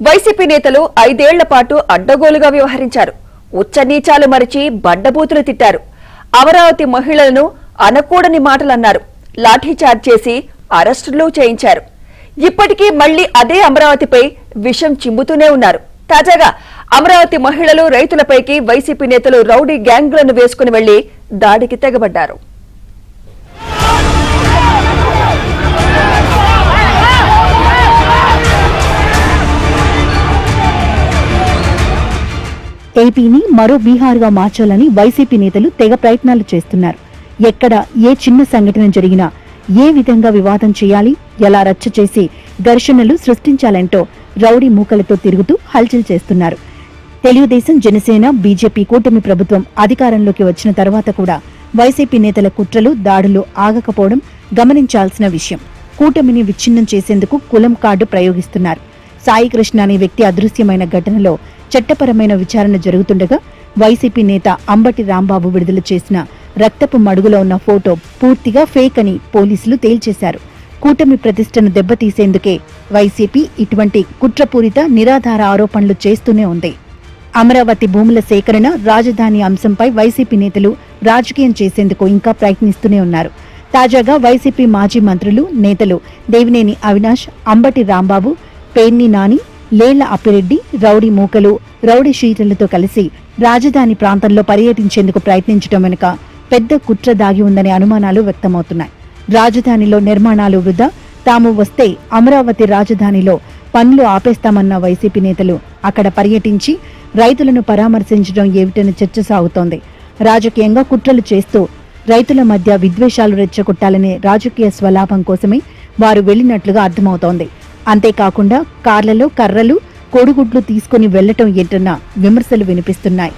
YCP నేతలు 5 ఏళ్ల పాటు అడ్డగోలుగా వ్యవహరించారు. ఉచ్చనీచాలు మరిచి బండబూతులు తిట్టారు. అమరావతి మహిళలను అనకూడని మాటలన్నారు. లాఠీచార్జ్ చేసి అరెస్టులు చేయించారు. ఇప్పటికీ మళ్లీ అదే అమరావతిపై విషం చిమ్ముతూనే ఉన్నారు. తాజాగా అమరావతి మహిళలు, రైతులపైకి వైసీపీ నేతలు రౌడీ గ్యాంగ్లను వేసుకుని వెళ్లి దాడికి తెగబడ్డారు. ఏపీని మరో బీహార్గా మార్చాలని వైసీపీ నేతలు తెగ ప్రయత్నాలు చేస్తున్నారు. ఎక్కడ ఏ చిన్న సంఘటన జరిగినా ఏ విధంగా వివాదం చేయాలి, ఎలా రచ్చ చేసి ఘర్షణలు సృష్టించాలంటో రౌడీ మూకలతో తిరుగుతూ హల్చల్ చేస్తున్నారు. తెలుగుదేశం, జనసేన, బీజేపీ కూటమి ప్రభుత్వం అధికారంలోకి వచ్చిన తర్వాత కూడా వైసీపీ నేతల కుట్రలు, దాడులు ఆగకపోవడం గమనించాల్సిన విషయం. కూటమిని విచ్ఛిన్నం చేసేందుకు కులం కార్డు ప్రయోగిస్తున్నారు. సాయి కృష్ణ అనే వ్యక్తి అదృశ్యమైన ఘటనలో చట్టపరమైన విచారణ జరుగుతుండగా వైసీపీ నేత అంబటి రాంబాబు విడుదల చేసిన రక్తపు మడుగులో ఉన్న ఫోటో పూర్తిగా ఫేక్ అని పోలీసులు తేల్చేశారు. కూటమి ప్రతిష్టను దెబ్బతీసేందుకే వైసీపీ ఇటువంటి కుట్రపూరిత, నిరాధార ఆరోపణలు చేస్తూనే ఉంది. అమరావతి భూముల సేకరణ, రాజధాని అంశంపై వైసీపీ నేతలు రాజకీయం చేసేందుకు ఇంకా ప్రయత్నిస్తూనే ఉన్నారు. తాజాగా వైసీపీ మాజీ మంత్రులు, నేతలు దేవినేని అవినాష్, అంబటి రాంబాబు, పేర్ని నాని, లేళ్ల అప్పిరెడ్డి, రౌడీ మూకలు, రౌడీ షీటర్లతో కలిసి రాజధాని ప్రాంతంలో పర్యటించేందుకు ప్రయత్నించడం వెనుక పెద్ద కుట్ర దాగి ఉందనే అనుమానాలు వ్యక్తమవుతున్నాయి. రాజధానిలో నిర్మాణాలు వృధా, తాము వస్తే అమరావతి రాజధానిలో పనులు ఆపేస్తామన్న వైసీపీ నేతలు అక్కడ పర్యటించి రైతులను పరామర్శించడం ఏమిటని చర్చ సాగుతోంది. రాజకీయంగా కుట్రలు చేస్తూ రైతుల మధ్య విద్వేషాలు రెచ్చగొట్టాలనే రాజకీయ స్వలాభం కోసమే వారు వెళ్లినట్లుగా అర్థమవుతోంది. అంతేకాకుండా కార్లలో కర్రలు, కోడిగుడ్లు తీసుకుని వెళ్లటం ఏంటన్న విమర్శలు వినిపిస్తున్నాయి.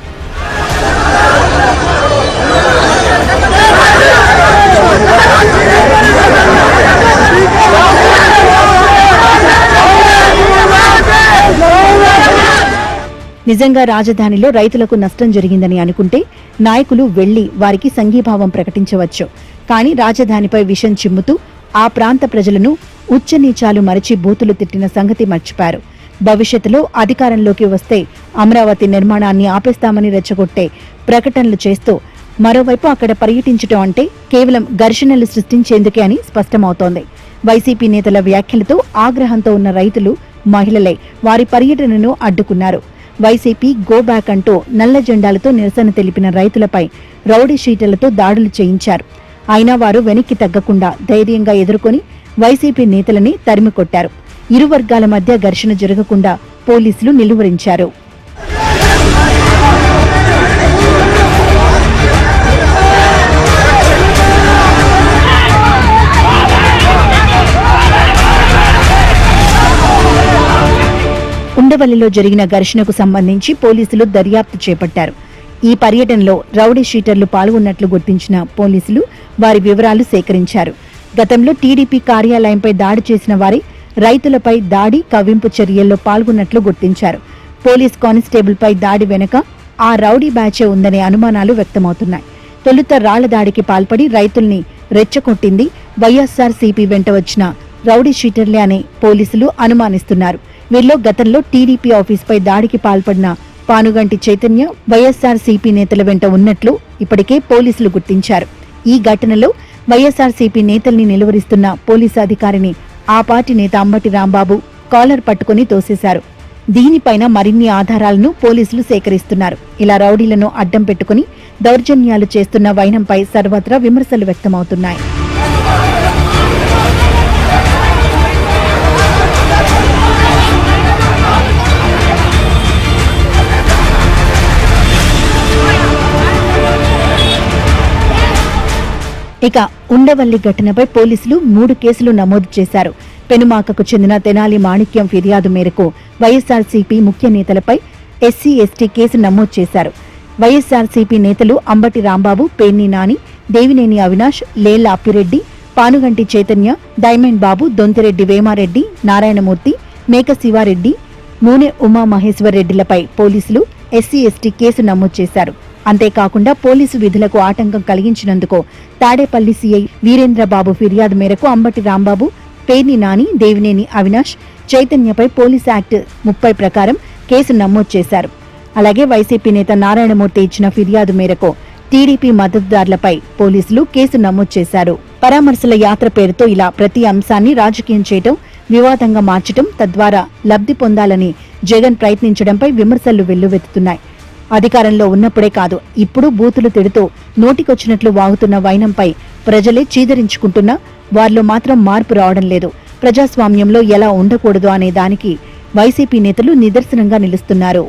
నిజంగా రాజధానిలో రైతులకు నష్టం జరిగిందని అనుకుంటే నాయకులు వెళ్లి వారికి సంఘీభావం ప్రకటించవచ్చు. కానీ రాజధానిపై విషం చిమ్ముతూ ఆ ప్రాంత ప్రజలను ఉచ్చనీచాలు మరిచి బూతులు తిట్టిన సంగతి మర్చిపారు. భవిష్యత్తులో అధికారంలోకి వస్తే అమరావతి నిర్మాణాన్ని ఆపేస్తామని రెచ్చగొట్టే ప్రకటనలు చేస్తూ మరోవైపు అక్కడ పర్యటించడం అంటే కేవలం ఘర్షణలు సృష్టించేందుకే అని స్పష్టమవుతోంది. వైసీపీ నేతల వ్యాఖ్యలతో ఆగ్రహంతో ఉన్న రైతులు, మహిళలే వారి పర్యటనను అడ్డుకున్నారు. వైసీపీ గో బ్యాక్ అంటూ నల్ల జెండాలతో నిరసన తెలిపిన రైతులపై రౌడీ షీటర్లతో దాడులు చేయించారు. అయినా వారు వెనక్కి తగ్గకుండా ధైర్యంగా ఎదుర్కొని వైసీపీ నేతలని తరిమికొట్టారు. ఇరు వర్గాల మధ్య ఘర్షణ జరగకుండా పోలీసులు నిలువరించారు. ఉండవల్లిలో జరిగిన ఘర్షణకు సంబంధించి పోలీసులు దర్యాప్తు చేపట్టారు. ఈ పర్యటనలో రౌడీ షీటర్లు పాల్గొన్నట్లు గుర్తించిన పోలీసులు వారి వివరాలు సేకరించారు. గతంలో టీడీపీ కార్యాలయంపై దాడి చేసిన వారి రైతులపై దాడి, కవ్వింపు చర్యల్లో పాల్గొన్నట్లు గుర్తించారు. పోలీస్ కానిస్టేబుల్పై దాడి వెనుక ఆ రౌడీ బ్యాచే ఉందనే అనుమానాలు వ్యక్తమవుతున్నాయి. తొలుత రాళ్ల దాడికి పాల్పడి రైతుల్ని రెచ్చగొట్టింది వైఎస్ఆర్సీపీ వెంట వచ్చిన రౌడీ షీటర్లే అని పోలీసులు అనుమానిస్తున్నారు. వీరిలో గతంలో టీడీపీ ఆఫీసుపై దాడికి పాల్పడిన పానుగంటి చైతన్య, వైఎస్ఆర్సీపీ నేతల వెంట ఉన్నట్లు ఇప్పటికే పోలీసులు గుర్తించారు. ఈ ఘటనలో వైఎస్ఆర్సీపీ నేతల్ని నిలువరిస్తున్న పోలీసు అధికారిని ఆ పార్టీ నేత అంబటి రాంబాబు కాలర్ పట్టుకుని తోసేశారు. దీనిపైన మరిన్ని ఆధారాలను పోలీసులు సేకరిస్తున్నారు. ఇలా రౌడీలను అడ్డం పెట్టుకుని దౌర్జన్యాలు చేస్తున్న వైనంపై సర్వత్రా విమర్శలు వ్యక్తమవుతున్నాయి. ఇక ఉండవల్లి ఘటనపై పోలీసులు 3 కేసులు నమోదు చేశారు. పెనుమాకకు చెందిన తెనాలి మాణిక్యం ఫిర్యాదు మేరకు వైఎస్ఆర్సీపీ ముఖ్య నేతలపై ఎస్సీ, ఎస్టీ కేసు నమోదు చేశారు. వైఎస్ఆర్సీపీ నేతలు అంబటి రాంబాబు, పేర్ని నాని, దేవినేని అవినాష్, లేళ్ల అప్పిరెడ్డి, పానుగంటి చైతన్య, డైమండ్ బాబు, దొంతిరెడ్డి వేమారెడ్డి, నారాయణమూర్తి, మేక శివారెడ్డి, నూనె ఉమామహేశ్వర్ రెడ్డిలపై పోలీసులు ఎస్సీ, ఎస్టీ కేసు నమోదు చేశారు. అంతేకాకుండా పోలీసు విధులకు ఆటంకం కలిగించినందుకు తాడేపల్లి సీఐ వీరేంద్రబాబు ఫిర్యాదు మేరకు అంబటి రాంబాబు, పేర్ని నాని, దేవినేని అవినాష్, చైతన్యపై పోలీస్ యాక్ట్ 30 ప్రకారం కేసు నమోదు చేశారు. అలాగే వైసీపీ నేత నారాయణమూర్తి ఇచ్చిన ఫిర్యాదు మేరకు టీడీపీ మద్దతుదారులపై పోలీసులు కేసు నమోదు చేశారు. పరామర్శల యాత్ర పేరుతో ఇలా ప్రతి అంశాన్ని రాజకీయం చేయటం, వివాదంగా మార్చటం, తద్వారా లబ్ధి పొందాలని జగన్ ప్రయత్నించడంపై విమర్శలు వెల్లువెత్తుతున్నాయి. అధికారంలో ఉన్నప్పుడే కాదు, ఇప్పుడు బూతులు తిడుతూ నోటికొచ్చినట్లు వాగుతున్న వైనంపై ప్రజలే చీదరించుకుంటున్నా వారిలో మాత్రం మార్పు రావడం లేదు. ప్రజాస్వామ్యంలో ఎలా ఉండకూడదు అనే దానికి వైసీపీ నేతలు నిదర్శనంగా నిలుస్తున్నారు.